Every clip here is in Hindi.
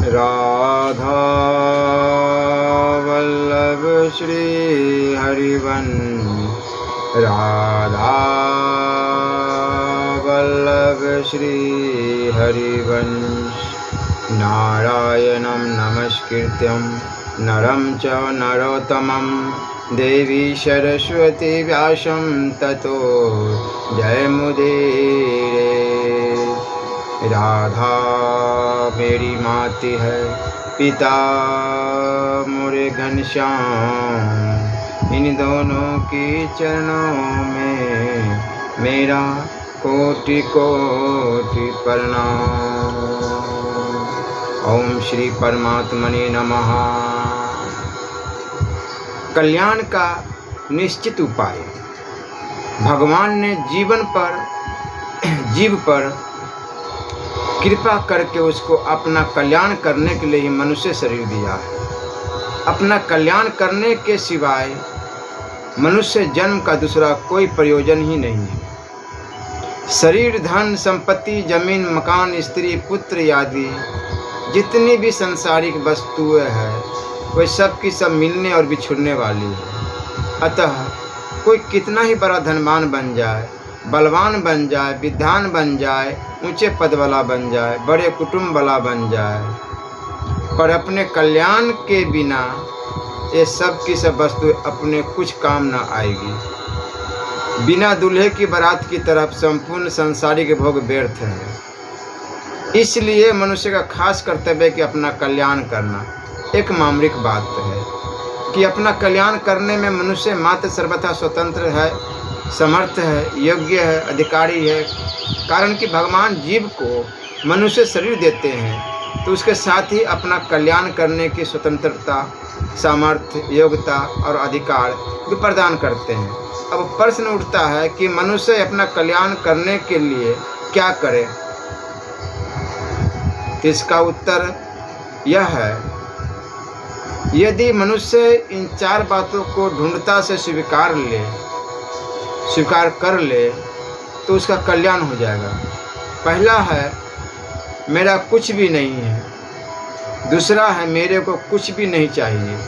राधा वल्लभ श्री हरिवंश, राधा वल्लभ श्री हरिवंश। नारायणं नमस्कृत्यं नरं च नरोत्तमं देवी सरस्वती व्यासं ततो जयमुदीरये। राधा मेरी माती है, पिता मोरे घनश्याम, इन दोनों के चरणों में मेरा कोटि कोटि प्रणाम। ओम श्री परमात्मने नमः। कल्याण का निश्चित उपाय। भगवान ने जीव पर कृपा करके उसको अपना कल्याण करने के लिए ही मनुष्य शरीर दिया है। अपना कल्याण करने के सिवाय मनुष्य जन्म का दूसरा कोई प्रयोजन ही नहीं है। शरीर, धन, संपत्ति, जमीन, मकान, स्त्री, पुत्र आदि जितनी भी सांसारिक वस्तुएं हैं वे सब की सब मिलने और बिछुड़ने वाली है। अतः कोई कितना ही बड़ा धनवान बन जाए, बलवान बन जाए, विद्वान बन जाए, ऊंचे पद वाला बन जाए, बड़े कुटुंब वाला बन जाए, पर अपने कल्याण के बिना ये सब की सब वस्तु अपने कुछ काम न आएगी। बिना दूल्हे की बारात की तरफ संपूर्ण संसारिक भोग व्यर्थ है। इसलिए मनुष्य का खास कर्तव्य है कि अपना कल्याण करना। एक मामूलिक बात है कि अपना कल्याण करने में मनुष्य मात्र सर्वथा स्वतंत्र है, समर्थ है, योग्य है, अधिकारी है। कारण कि भगवान जीव को मनुष्य शरीर देते हैं तो उसके साथ ही अपना कल्याण करने की स्वतंत्रता, सामर्थ्य, योग्यता और अधिकार भी प्रदान करते हैं। अब प्रश्न उठता है कि मनुष्य अपना कल्याण करने के लिए क्या करे। इसका उत्तर यह है, यदि मनुष्य इन चार बातों को ढूंढता से स्वीकार कर ले तो उसका कल्याण हो जाएगा। पहला है मेरा कुछ भी नहीं है, दूसरा है मेरे को कुछ भी नहीं चाहिए,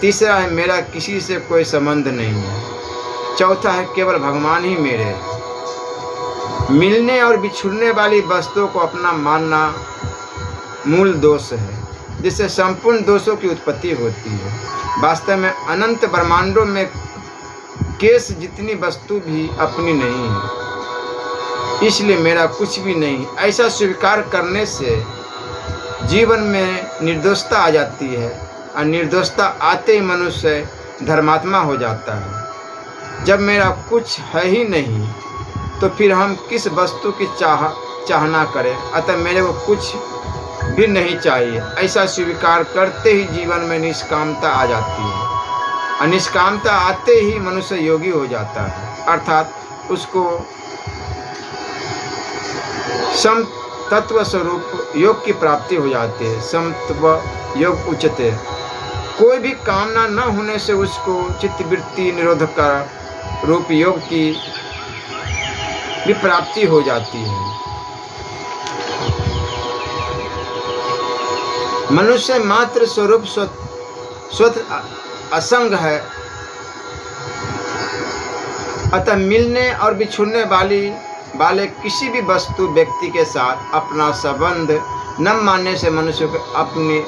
तीसरा है मेरा किसी से कोई संबंध नहीं है, चौथा है केवल भगवान ही मेरे हैं। मिलने और बिछुड़ने वाली वस्तुओं को अपना मानना मूल दोष है, जिससे संपूर्ण दोषों की उत्पत्ति होती है। वास्तव में अनंत ब्रह्मांडों में केस जितनी वस्तु भी अपनी नहीं है, इसलिए मेरा कुछ भी नहीं, ऐसा स्वीकार करने से जीवन में निर्दोषता आ जाती है और निर्दोषता आते ही मनुष्य धर्मात्मा हो जाता है। जब मेरा कुछ है ही नहीं तो फिर हम किस वस्तु की चाहना करें। अतः मेरे को कुछ भी नहीं चाहिए, ऐसा स्वीकार करते ही जीवन में निष्कामता आ जाती है और निष्कामता आते ही मनुष्य योगी हो जाता है, अर्थात उसको सम तत्व स्वरूप योग की प्राप्ति हो जाती है। समत्व योग उच्चते। कोई भी कामना न होने से उसको चित्तवृत्ति निरोध का रूप योग की भी प्राप्ति हो जाती है। मनुष्य मात्र स्वरूप स्वतः असंग है, अतः मिलने और बिछुड़ने वाले किसी भी वस्तु व्यक्ति के साथ अपना संबंध न मानने से मनुष्य को अपनी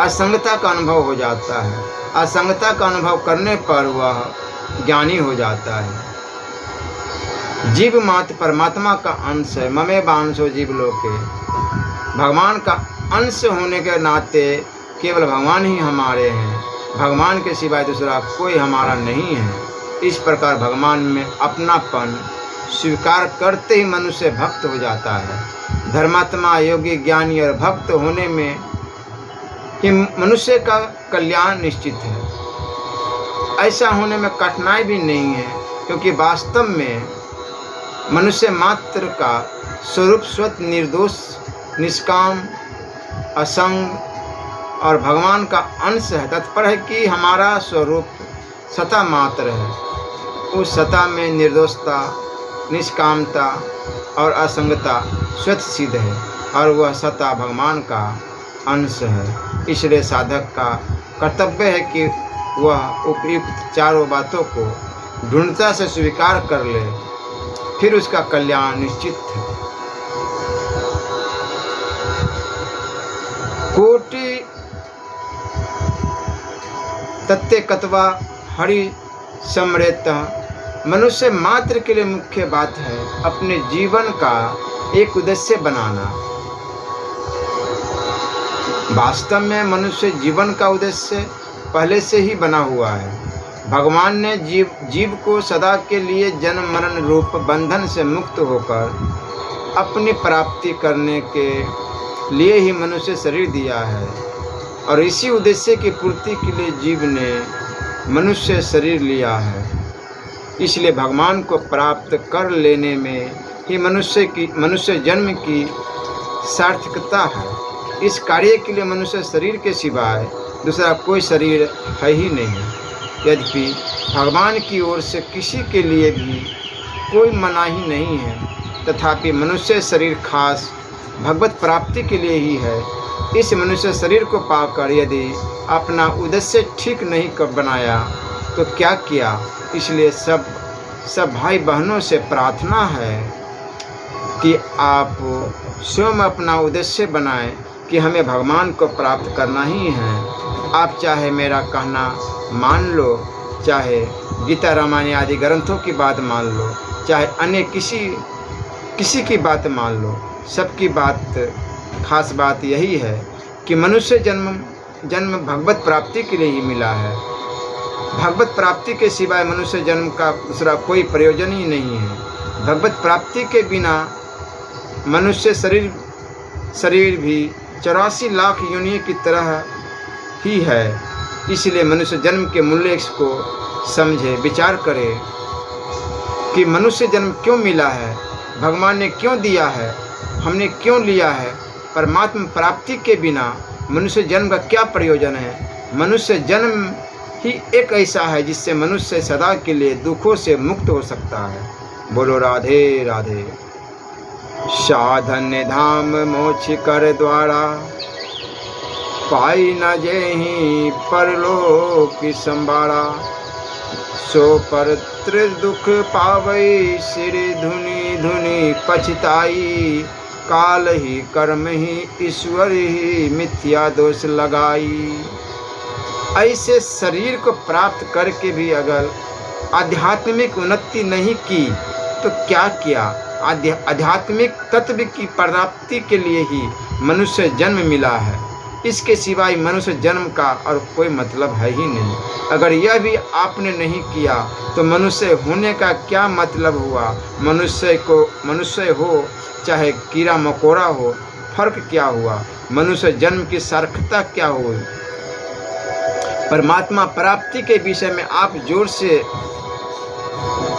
असंगता का अनुभव हो जाता है। असंगता का अनुभव करने पर वह ज्ञानी हो जाता है। जीव मात्र परमात्मा का अंश है। ममे वांशो जीवलोके। भगवान का अंश होने के नाते केवल भगवान ही हमारे हैं, भगवान के सिवाय दूसरा कोई हमारा नहीं है। इस प्रकार भगवान में अपनापन स्वीकार करते ही मनुष्य भक्त हो जाता है। धर्मात्मा, योगी, ज्ञानी और भक्त होने में ही मनुष्य का कल्याण निश्चित है। ऐसा होने में कठिनाई भी नहीं है, क्योंकि वास्तव में मनुष्य मात्र का स्वरूप स्वतः निर्दोष, निष्काम, असंग और भगवान का अंश है। तात्पर्य है कि हमारा स्वरूप सत्ता मात्र है। उस सत्ता में निर्दोषता, निष्कामता और असंगता स्वतः सिद्ध है और वह सत्ता भगवान का अंश है। इसलिए साधक का कर्तव्य है कि वह उपयुक्त चारों बातों को दृढ़ता से स्वीकार कर ले, फिर उसका कल्याण निश्चित है। कोटि तत्ते कतवा हरि समरेत। मनुष्य मात्र के लिए मुख्य बात है अपने जीवन का एक उद्देश्य बनाना। वास्तव में मनुष्य जीवन का उद्देश्य पहले से ही बना हुआ है। भगवान ने जीव को सदा के लिए जन्म मरण रूप बंधन से मुक्त होकर अपनी प्राप्ति करने के लिए ही मनुष्य शरीर दिया है, और इसी उद्देश्य की पूर्ति के लिए जीव ने मनुष्य शरीर लिया है। इसलिए भगवान को प्राप्त कर लेने में ही मनुष्य जन्म की सार्थकता है। इस कार्य के लिए मनुष्य शरीर के सिवाय दूसरा कोई शरीर है ही नहीं। यद्यपि भगवान की ओर से किसी के लिए भी कोई मनाही नहीं है, तथापि मनुष्य शरीर खास भगवत प्राप्ति के लिए ही है। इस मनुष्य शरीर को पाकर यदि अपना उद्देश्य ठीक नहीं कर बनाया तो क्या किया। इसलिए सब भाई बहनों से प्रार्थना है कि आप स्वयं अपना उद्देश्य बनाएं कि हमें भगवान को प्राप्त करना ही है। आप चाहे मेरा कहना मान लो, चाहे गीता रामायण आदि ग्रंथों की बात मान लो, चाहे अन्य किसी की बात मान लो, सबकी बात खास बात यही है कि मनुष्य जन्म भगवत प्राप्ति के लिए ही मिला है। भगवत प्राप्ति के सिवाय मनुष्य जन्म का दूसरा कोई प्रयोजन ही नहीं है। भगवत प्राप्ति के बिना मनुष्य शरीर भी 84 लाख योनियों की तरह ही है। इसलिए मनुष्य जन्म के मूल्य को समझे, विचार करे कि मनुष्य जन्म क्यों मिला है, भगवान ने क्यों दिया है, हमने क्यों लिया है। परमात्मा प्राप्ति के बिना मनुष्य जन्म का क्या प्रयोजन है। मनुष्य जन्म ही एक ऐसा है जिससे मनुष्य सदा के लिए दुखों से मुक्त हो सकता है। बोलो राधे राधे। साधन धाम मोक्ष कर द्वारा, पाई न जेहि परलोक संबारा। सो पर त्रिदुख पावई, सिर धुनि धुनि पछताई। काल ही कर्म ही ईश्वर ही, मिथ्या दोष लगाई। ऐसे शरीर को प्राप्त करके भी अगर आध्यात्मिक उन्नति नहीं की तो क्या किया। आध्यात्मिक तत्व की प्राप्ति के लिए ही मनुष्य जन्म मिला है। इसके सिवाय मनुष्य जन्म का और कोई मतलब है ही नहीं। अगर यह भी आपने नहीं किया तो मनुष्य होने का क्या मतलब हुआ। मनुष्य हो चाहे कीड़ा मकोड़ा हो, फर्क क्या हुआ। मनुष्य जन्म की सार्थकता क्या हुई। परमात्मा प्राप्ति के विषय में आप जोर से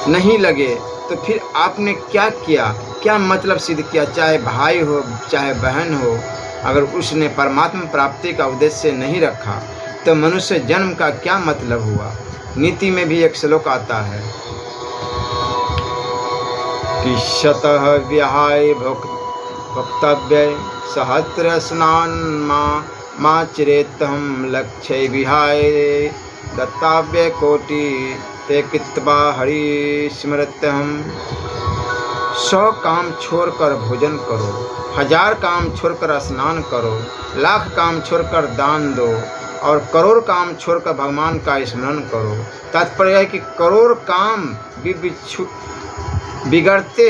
नहीं लगे तो फिर आपने क्या किया, क्या मतलब सिद्ध किया। चाहे भाई हो चाहे बहन हो, अगर उसने परमात्मा प्राप्ति का उद्देश्य नहीं रखा तो मनुष्य जन्म का क्या मतलब हुआ। नीति में भी एक श्लोक आता है कि शतः विहाय भोक्तव्य सहस्र स्नान माचरेतम लक्ष्य विहाय। दत्ताव्य कोटि ते कृत्वा हरि स्मृत्यहम्। 100 काम छोड़कर भोजन करो, 1000 काम छोड़कर स्नान करो, लाख काम छोड़कर दान दो और करोड़ काम छोड़कर भगवान का स्मरण करो। तात्पर्य है कि करोड़ काम भी बिगड़ते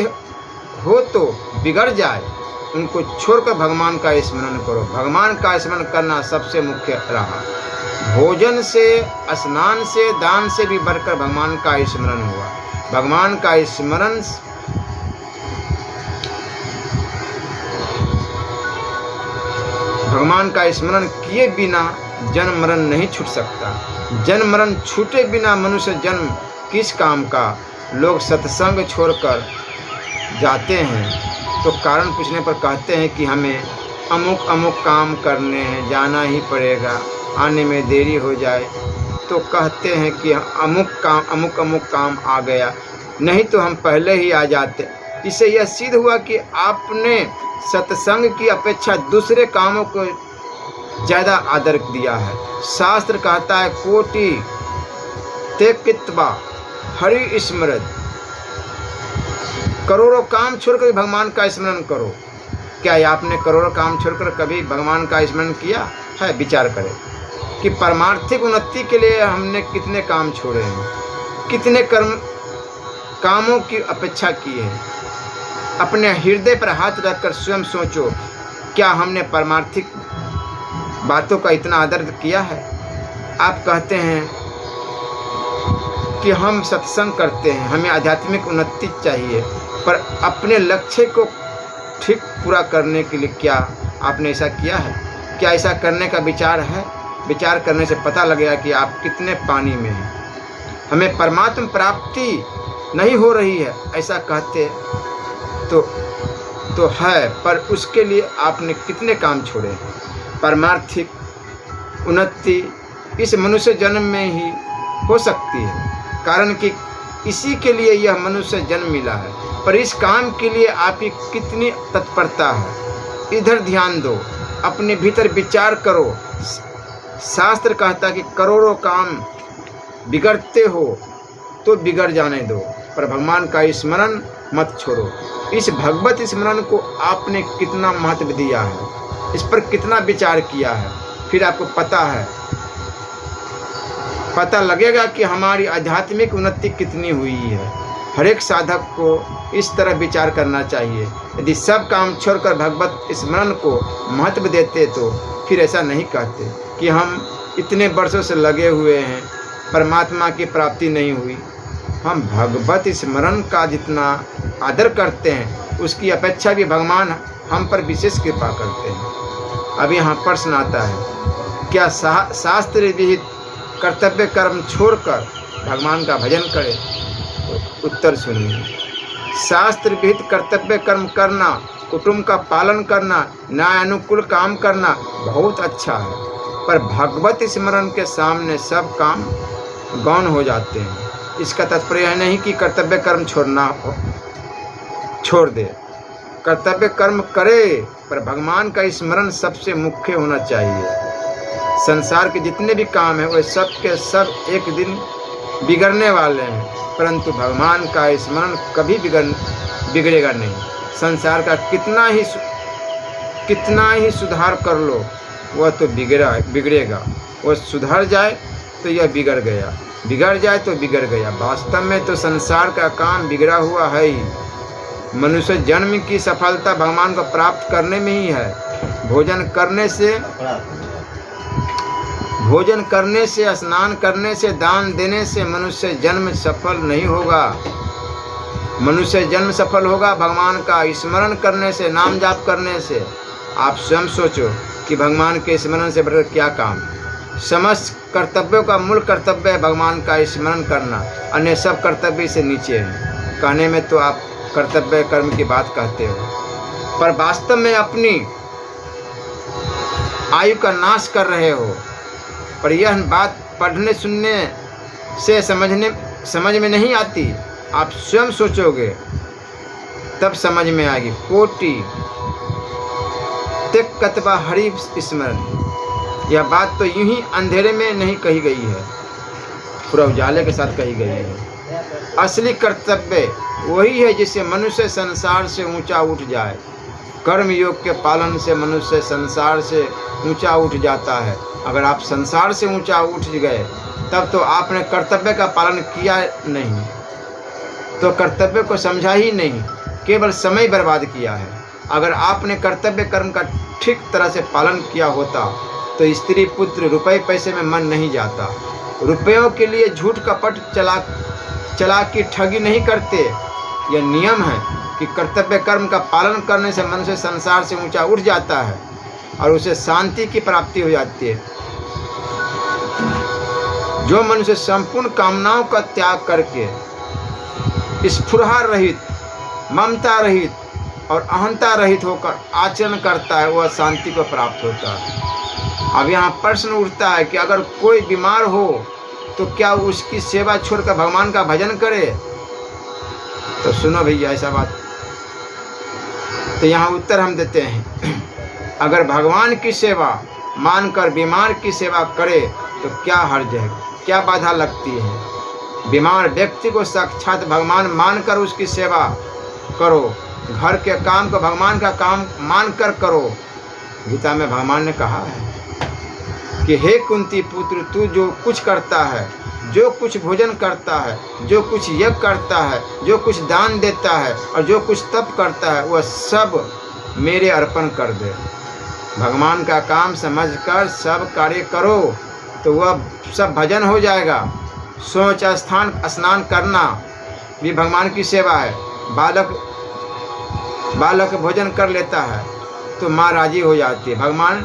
हो तो बिगड़ जाए, उनको छोड़कर भगवान का स्मरण करो। भगवान का स्मरण करना सबसे मुख्य रहा। भोजन से, स्नान से, दान से भी बढ़कर भगवान का स्मरण हुआ। भगवान का स्मरण किए बिना जन्म मरण नहीं छूट सकता। जन्म मरण छूटे बिना मनुष्य जन्म किस काम का। लोग सत्संग छोड़कर जाते हैं तो कारण पूछने पर कहते हैं कि हमें अमुक अमुक काम करने हैं, जाना ही पड़ेगा, आने में देरी हो जाए तो कहते हैं कि अमुक अमुक काम आ गया, नहीं तो हम पहले ही आ जाते। इससे यह सिद्ध हुआ कि आपने सत्संग की अपेक्षा दूसरे कामों को ज़्यादा आदर दिया है। शास्त्र कहता है कोटि त्यक्त्वा हरि स्मृत, करोड़ों काम छोड़कर भगवान का स्मरण करो। क्या आपने करोड़ों काम छोड़कर कभी भगवान का स्मरण किया है? विचार करें कि परमार्थिक उन्नति के लिए हमने कितने काम छोड़े हैं, कितने कामों की अपेक्षा की है। अपने हृदय पर हाथ रखकर स्वयं सोचो, क्या हमने परमार्थिक बातों का इतना आदर किया है? आप कहते हैं कि हम सत्संग करते हैं, हमें आध्यात्मिक उन्नति चाहिए, पर अपने लक्ष्य को ठीक पूरा करने के लिए क्या आपने ऐसा किया है? क्या ऐसा करने का विचार है? विचार करने से पता लगेगा कि आप कितने पानी में हैं। हमें परमात्मा प्राप्ति नहीं हो रही है ऐसा कहते तो है, पर उसके लिए आपने कितने काम छोड़े हैं। परमार्थिक उन्नति इस मनुष्य जन्म में ही हो सकती है, कारण कि इसी के लिए यह मनुष्य जन्म मिला है। पर इस काम के लिए आपकी कितनी तत्परता है, इधर ध्यान दो, अपने भीतर विचार करो। शास्त्र कहता कि करोड़ों काम बिगड़ते हो तो बिगड़ जाने दो, पर भगवान का स्मरण मत छोड़ो। इस भगवत स्मरण को आपने कितना महत्व दिया है, इस पर कितना विचार किया है, फिर आपको पता लगेगा कि हमारी आध्यात्मिक उन्नति कितनी हुई है। हर एक साधक को इस तरह विचार करना चाहिए। यदि सब काम छोड़कर भगवत स्मरण को महत्व देते तो फिर ऐसा नहीं कहते कि हम इतने वर्षों से लगे हुए हैं, परमात्मा की प्राप्ति नहीं हुई। हम भगवत स्मरण का जितना आदर करते हैं उसकी अपेक्षा भी भगवान हम पर विशेष कृपा करते हैं। अब यहाँ प्रश्न आता है, क्या शास्त्र विहित कर्तव्य कर्म छोड़कर भगवान का भजन करें? तो उत्तर सुनिए। शास्त्र विहित कर्तव्य कर्म करना, कुटुंब का पालन करना, न्याय अनुकूल काम करना बहुत अच्छा है, पर भगवत स्मरण के सामने सब काम गौण हो जाते हैं। इसका तात्पर्य यह नहीं कि कर्तव्य कर्म छोड़ दे, कर्तव्य कर्म करे, पर भगवान का स्मरण सबसे मुख्य होना चाहिए। संसार के जितने भी काम हैं वे सब के सब एक दिन बिगड़ने वाले हैं, परंतु भगवान का स्मरण कभी बिगड़ेगा नहीं। संसार का कितना ही सुधार कर लो वह तो बिगड़ेगा। वह सुधर जाए तो यह बिगड़ गया, बिगड़ जाए तो बिगड़ गया। वास्तव में तो संसार का काम बिगड़ा हुआ है ही। मनुष्य जन्म की सफलता भगवान को प्राप्त करने में ही है। भोजन करने से, स्नान करने से, दान देने से मनुष्य जन्म सफल नहीं होगा। मनुष्य जन्म सफल होगा भगवान का स्मरण करने से, नाम जाप करने से। आप स्वयं सोचो कि भगवान के स्मरण से बढ़कर क्या काम। समस्त कर्तव्यों का मूल कर्तव्य है भगवान का स्मरण करना, अन्य सब कर्तव्य से नीचे है। कहने में तो आप कर्तव्य कर्म की बात कहते हो, पर वास्तव में अपनी आयु का नाश कर रहे हो। पर यह बात पढ़ने सुनने से समझ में नहीं आती। आप स्वयं सोचोगे तब समझ में आएगी। कोटि त्यक्त्वा हरि स्मरण, यह बात तो यूं ही अंधेरे में नहीं कही गई है, पूरा उजाले के साथ कही गई है। असली कर्तव्य वही है जिससे मनुष्य संसार से ऊंचा उठ जाए। कर्म योग के पालन से मनुष्य संसार से ऊंचा उठ जाता है। अगर आप संसार से ऊंचा उठ गए तब तो आपने कर्तव्य का पालन किया नहीं, तो कर्तव्य को समझा ही नहीं, केवल समय बर्बाद किया है। अगर आपने कर्तव्य कर्म का ठीक तरह से पालन किया होता तो स्त्री पुत्र रुपए पैसे में मन नहीं जाता। रुपयों के लिए झूठ कपट चला की ठगी नहीं करते। यह नियम है कि कर्तव्य कर्म का पालन करने से मनुष्य संसार से ऊंचा उठ जाता है और उसे शांति की प्राप्ति हो जाती है। जो मनुष्य संपूर्ण कामनाओं का त्याग करके स्फुरहा रहित, ममता रहित और अहंता रहित होकर आचरण करता है वह शांति को प्राप्त होता है। अब यहाँ प्रश्न उठता है कि अगर कोई बीमार हो तो क्या उसकी सेवा छोड़कर भगवान का भजन करे? तो सुनो भैया ऐसा बात। तो यहाँ उत्तर हम देते हैं, अगर भगवान की सेवा मानकर बीमार की सेवा करे तो क्या हर्ज है, क्या बाधा लगती है। बीमार व्यक्ति को साक्षात भगवान मानकर उसकी सेवा करो, घर के काम को भगवान का काम मानकर करो। गीता में भगवान ने कहा है कि हे कुंती पुत्र, तू जो कुछ करता है, जो कुछ भोजन करता है, जो कुछ यज्ञ करता है, जो कुछ दान देता है और जो कुछ तप करता है, वह सब मेरे अर्पण कर दे। भगवान का काम समझकर सब कार्य करो तो वह सब भजन हो जाएगा। सोच स्नान करना भी भगवान की सेवा है। बालक भोजन कर लेता है तो माँ राजी हो जाती है। भगवान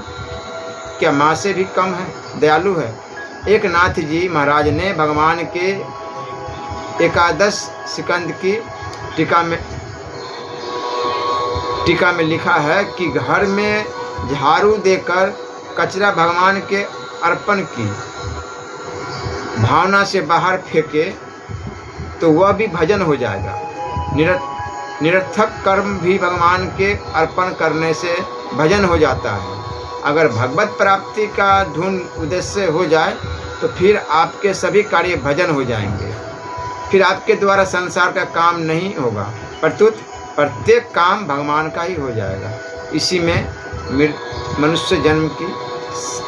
क्या माँ से भी कम है, दयालु है। एक नाथ जी महाराज ने भगवान के एकादश स्कंद की टीका में लिखा है कि घर में झाड़ू देकर कचरा भगवान के अर्पण की भावना से बाहर फेंके तो वह भी भजन हो जाएगा। निरर्थक कर्म भी भगवान के अर्पण करने से भजन हो जाता है। अगर भगवत प्राप्ति का धुन उद्देश्य हो जाए तो फिर आपके सभी कार्य भजन हो जाएंगे। फिर आपके द्वारा संसार का काम नहीं होगा, प्रत्येक काम भगवान का ही हो जाएगा। इसी में मनुष्य जन्म की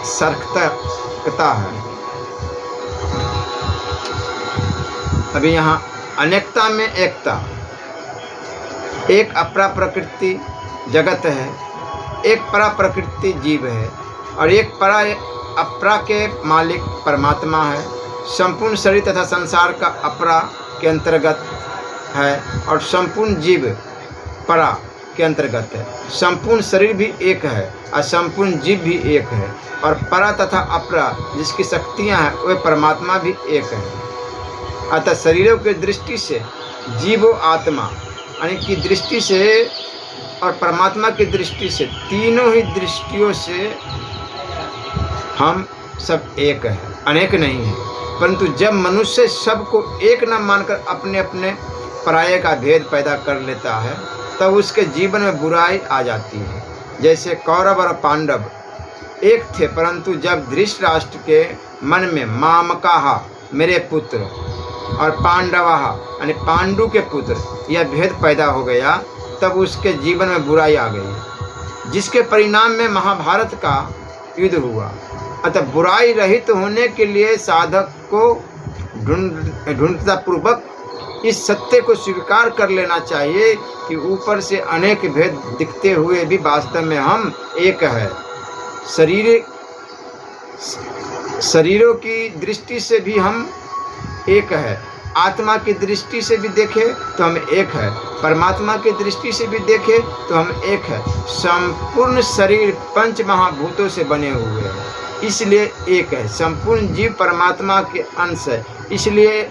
सार्थकता है। अभी यहाँ अनेकता में एकता। एक अपरा प्रकृति जगत है, एक परा प्रकृति जीव है और एक अपरा के मालिक परमात्मा है। संपूर्ण शरीर तथा संसार का अपरा के अंतर्गत है और संपूर्ण जीव परा के अंतर्गत है। संपूर्ण शरीर भी एक है और संपूर्ण जीव भी एक है और परा तथा अपरा जिसकी शक्तियाँ हैं वे परमात्मा भी एक है। अतः शरीरों की दृष्टि से जीव आत्मा यानी की दृष्टि से और परमात्मा की दृष्टि से, तीनों ही दृष्टियों से हम सब एक है, अनेक नहीं है। परंतु जब मनुष्य सबको एक न मानकर अपने अपने पराये का भेद पैदा कर लेता है तब उसके जीवन में बुराई आ जाती है। जैसे कौरव और पांडव एक थे, परंतु जब धृतराष्ट्र के मन में मामकाहा मेरे पुत्र और पांडवाहा यानी पांडु के पुत्र यह भेद पैदा हो गया तब उसके जीवन में बुराई आ गई, जिसके परिणाम में महाभारत का युद्ध हुआ। अतः बुराई रहित होने के लिए साधक को ढूंढता पूर्वक इस सत्य को स्वीकार कर लेना चाहिए कि ऊपर से अनेक भेद दिखते हुए भी वास्तव में हम एक है। शरीरों की दृष्टि से भी हम एक है, आत्मा की दृष्टि से भी देखें तो हम एक है, परमात्मा की दृष्टि से भी देखें तो हम एक है। संपूर्ण शरीर पंच महाभूतों से बने हुए हैं, इसलिए एक है। संपूर्ण जीव परमात्मा के अंश है, इसलिए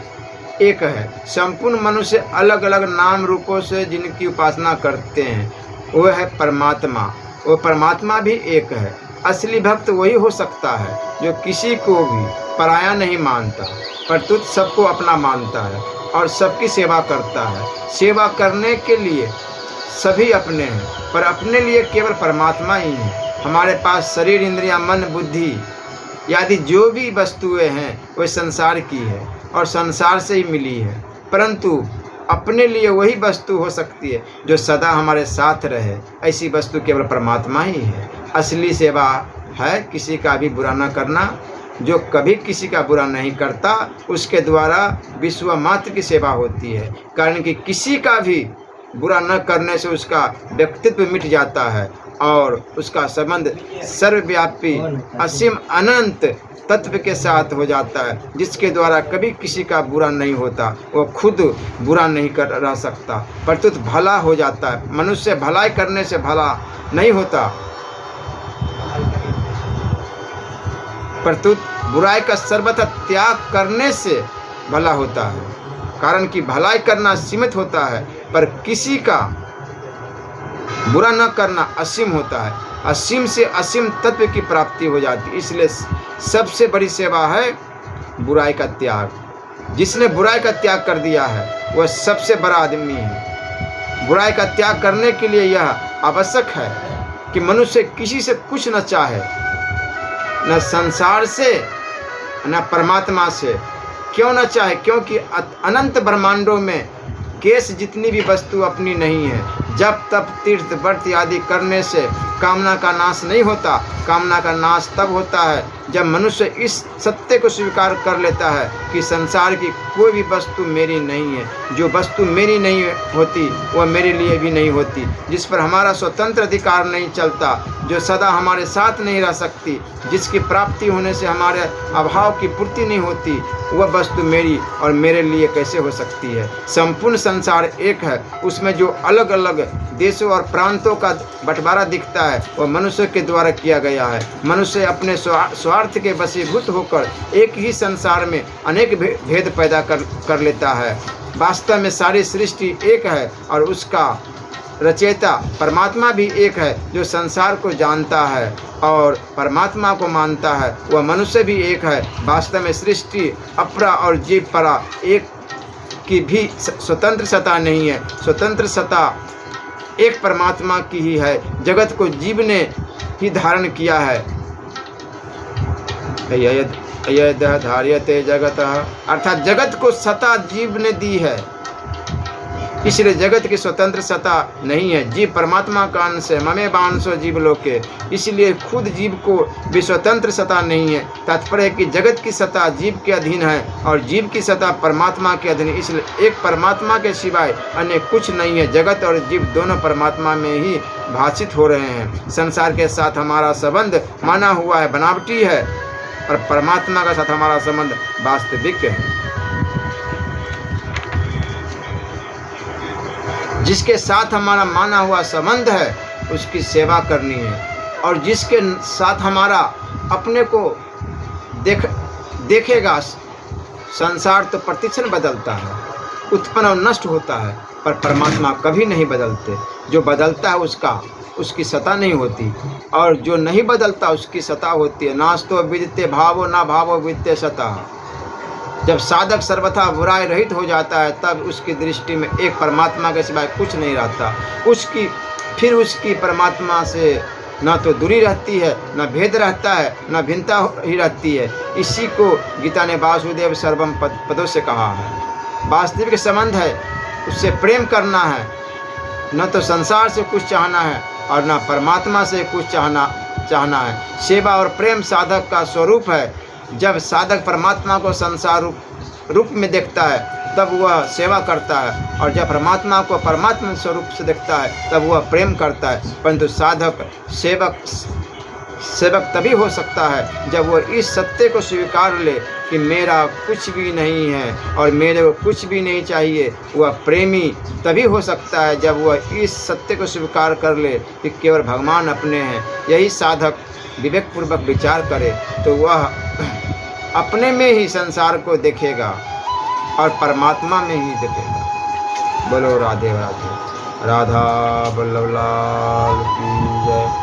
एक है। संपूर्ण मनुष्य अलग अलग नाम रूपों से जिनकी उपासना करते हैं वो है परमात्मा, वो परमात्मा भी एक है। असली भक्त वही हो सकता है जो किसी को भी पराया नहीं मानता, परंतु सबको अपना मानता है और सबकी सेवा करता है। सेवा करने के लिए सभी अपने हैं, पर अपने लिए केवल परमात्मा ही है। हमारे पास शरीर, इंद्रियां, मन, बुद्धि आदि जो भी वस्तुएं हैं वे संसार की है और संसार से ही मिली है, परंतु अपने लिए वही वस्तु हो सकती है जो सदा हमारे साथ रहे। ऐसी वस्तु केवल परमात्मा ही है। असली सेवा है किसी का भी बुरा न करना। जो कभी किसी का बुरा नहीं करता उसके द्वारा विश्व मात्र की सेवा होती है, कारण कि किसी का भी बुरा न करने से उसका व्यक्तित्व मिट जाता है और उसका संबंध सर्वव्यापी असीम अनंत तत्व के साथ हो जाता है, जिसके द्वारा कभी किसी का बुरा नहीं होता। वो खुद बुरा नहीं कर रह सकता, परंतु भला हो जाता है। मनुष्य भलाई करने से भला नहीं होता, परंतु बुराई का सर्वथा त्याग करने से भला होता है। कारण कि भलाई करना सीमित होता है पर किसी का बुरा न करना असीम होता है। असीम से असीम तत्व की प्राप्ति हो जाती है। इसलिए सबसे बड़ी सेवा है बुराई का त्याग। जिसने बुराई का त्याग कर दिया है वह सबसे बड़ा आदमी है। बुराई का त्याग करने के लिए यह आवश्यक है कि मनुष्य किसी से कुछ न चाहे, न संसार से न परमात्मा से। क्यों न चाहे? क्योंकि अनंत ब्रह्मांडों में केश जितनी भी वस्तु अपनी नहीं है। जब तब तीर्थ व्रत आदि करने से कामना का नाश नहीं होता। कामना का नाश तब होता है जब मनुष्य इस सत्य को स्वीकार कर लेता है कि संसार की कोई भी वस्तु मेरी नहीं है। जो वस्तु मेरी नहीं होती वह मेरे लिए भी नहीं होती। जिस पर हमारा स्वतंत्र अधिकार नहीं चलता, जो सदा हमारे साथ नहीं रह सकती, जिसकी प्राप्ति होने से हमारे अभाव की पूर्ति नहीं होती, वह वस्तु मेरी और मेरे लिए कैसे हो सकती है? संपूर्ण संसार एक है। उसमें जो अलग अलग देशों और प्रांतों का बंटवारा दिखता है वह मनुष्य के द्वारा किया गया है। मनुष्य अपने स्वार्थ के वशीभूत होकर एक ही संसार में अनेक भेद पैदा कर लेता है। वास्तव में सारी सृष्टि एक है और उसका रचयिता परमात्मा भी एक है, जो संसार को जानता है और परमात्मा को मानता है। वह मनुष्य भी एक है। वास्तव में सृष्टि अपरा और जीव परा एक की भी स्वतंत्र सत्ता नहीं है। स्वतंत्र सत्ता एक परमात्मा की ही है। जगत को जीव ने ही धारण किया है। यद धार्यते जगत, अर्थात जगत को सत्ता जीव ने दी है, इसलिए जगत की स्वतंत्र सत्ता नहीं है। जीव परमात्मा का अंश है। ममेवांशो जीवलोके, इसलिए खुद जीव को भी स्वतंत्र सत्ता नहीं है। तात्पर्य है कि जगत की सत्ता जीव के अधीन है और जीव की सत्ता परमात्मा के अधीन। इसलिए एक परमात्मा के सिवाय अन्य कुछ नहीं है। जगत और जीव दोनों परमात्मा में ही भाषित हो रहे हैं। संसार के साथ हमारा संबंध माना हुआ है, बनावटी है, और परमात्मा के साथ हमारा संबंध वास्तविक है। जिसके साथ हमारा माना हुआ संबंध है उसकी सेवा करनी है, और जिसके साथ हमारा अपने को देखेगा। संसार तो प्रतिक्षण बदलता है, उत्पन्न और नष्ट होता है, पर परमात्मा कभी नहीं बदलते। जो बदलता है उसकी सत्ता नहीं होती, और जो नहीं बदलता उसकी सत्ता होती है। नास्तो विदिते भावो ना भावो विदिते सत्ता। जब साधक सर्वथा बुराई रहित हो जाता है तब उसकी दृष्टि में एक परमात्मा के सिवाय कुछ नहीं रहता। उसकी परमात्मा से न तो दूरी रहती है, न भेद रहता है, न भिन्नता ही रहती है। इसी को गीता ने वासुदेव सर्वम पदों से कहा है। वास्तविक संबंध है, उससे प्रेम करना है, न तो संसार से कुछ चाहना है और न परमात्मा से कुछ चाहना है। सेवा और प्रेम साधक का स्वरूप है। जब साधक परमात्मा को संसार रूप में देखता है तब वह सेवा करता है, और जब परमात्मा को परमात्मा स्वरूप से देखता है तब वह प्रेम करता है। परंतु साधक सेवक तभी हो सकता है जब वह इस सत्य को स्वीकार ले कि मेरा कुछ भी नहीं है और मेरे को कुछ भी नहीं चाहिए। वह प्रेमी तभी हो सकता है जब वह इस सत्य को स्वीकार कर ले कि केवल भगवान अपने हैं। यही साधक विवेकपूर्वक विचार करे तो वह अपने में ही संसार को देखेगा और परमात्मा में ही देखेगा। बोलो राधे राधे। राधा वल्लभ लाल की जय।